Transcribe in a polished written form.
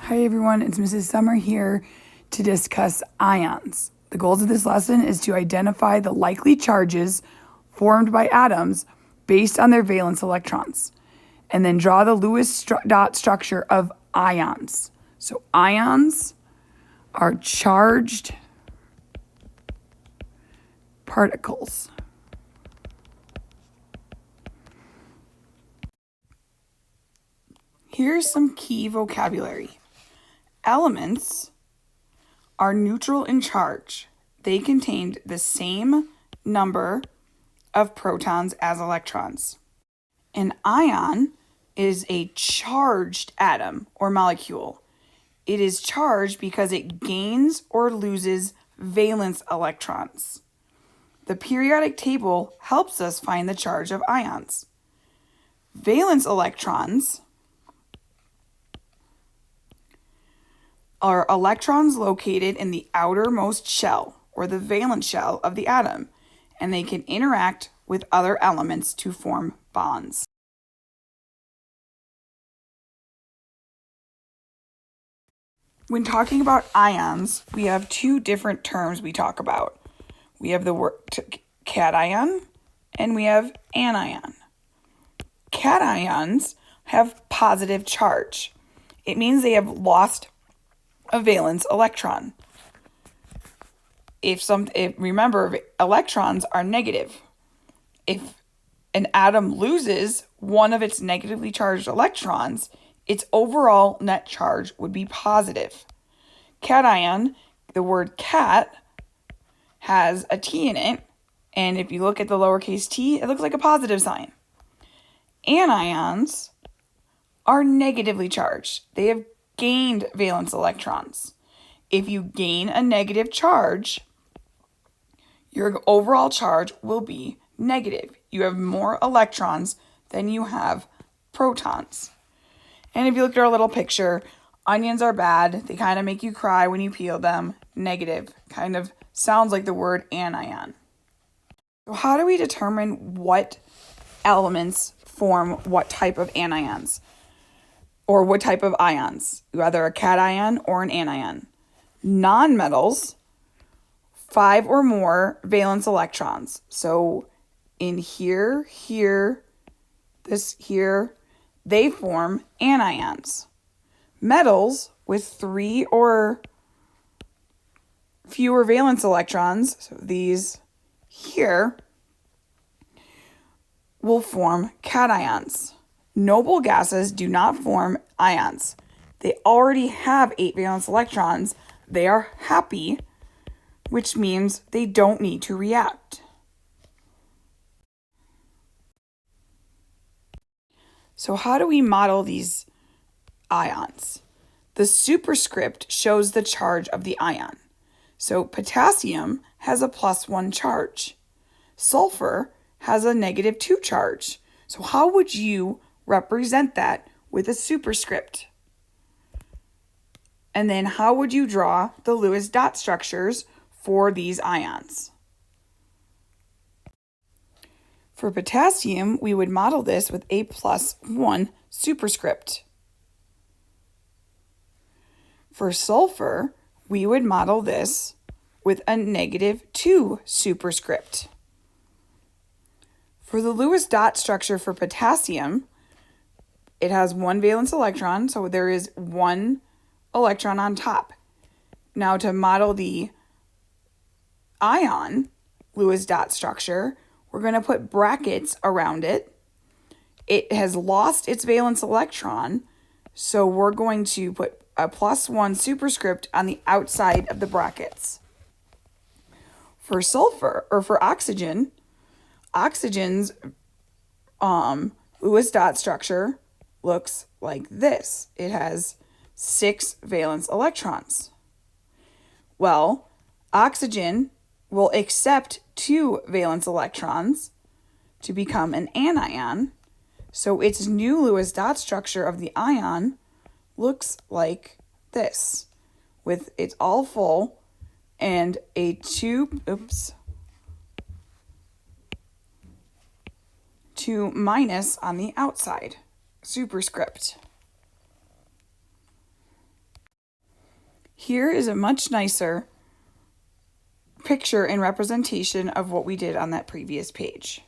Hi everyone, it's Mrs. Summer here to discuss ions. The goals of this lesson is to identify the likely charges formed by atoms based on their valence electrons, and then draw the Lewis dot structure of ions. So ions are charged particles. Here's some key vocabulary. Elements are neutral in charge. They contained the same number of protons as electrons. An ion is a charged atom or molecule. It is charged because it gains or loses valence electrons. The periodic table helps us find the charge of ions. Valence electrons are electrons located in the outermost shell, or the valence shell of the atom, and they can interact with other elements to form bonds. When talking about ions, we have two different terms we talk about. We have the word cation and we have anion. Cations have positive charge. It means they have lost a valence electron. Remember, electrons are negative. If an atom loses one of its negatively charged electrons, its overall net charge would be positive. Cation, the word cat, has a T in it, and if you look at the lowercase t, it looks like a positive sign. Anions are negatively charged. They have gained valence electrons. If you gain a negative charge, your overall charge will be negative. You have more electrons than you have protons. And if you look at our little picture, onions are bad. They kind of make you cry when you peel them. Negative. Kind of sounds like the word anion. So how do we determine what elements form what type of anions? Or what type of ions? Either a cation or an anion. Nonmetals, 5 or more valence electrons. So in here, this here, they form anions. Metals with 3 or fewer valence electrons, so these here, will form cations. Noble gases do not form ions. They already have 8 valence electrons. They are happy, which means they don't need to react. So how do we model these ions? The superscript shows the charge of the ion. So potassium has a +1 charge. Sulfur has a -2 charge. So how would you represent that with a superscript? And then how would you draw the Lewis dot structures for these ions? For potassium, we would model this with a +1 superscript. For sulfur, we would model this with a -2 superscript. For the Lewis dot structure for potassium, it has 1 valence electron, so there is 1 electron on top. Now to model the ion Lewis dot structure, we're going to put brackets around it. It has lost its valence electron, so we're going to put a +1 superscript on the outside of the brackets. For sulfur, or for oxygen, oxygen's Lewis dot structure looks like this. It has 6 valence electrons. Well, oxygen will accept 2 valence electrons to become an anion, so its new Lewis dot structure of the ion looks like this, with it's all full and a 2 minus on the outside, superscript. Here is a much nicer picture and representation of what we did on that previous page.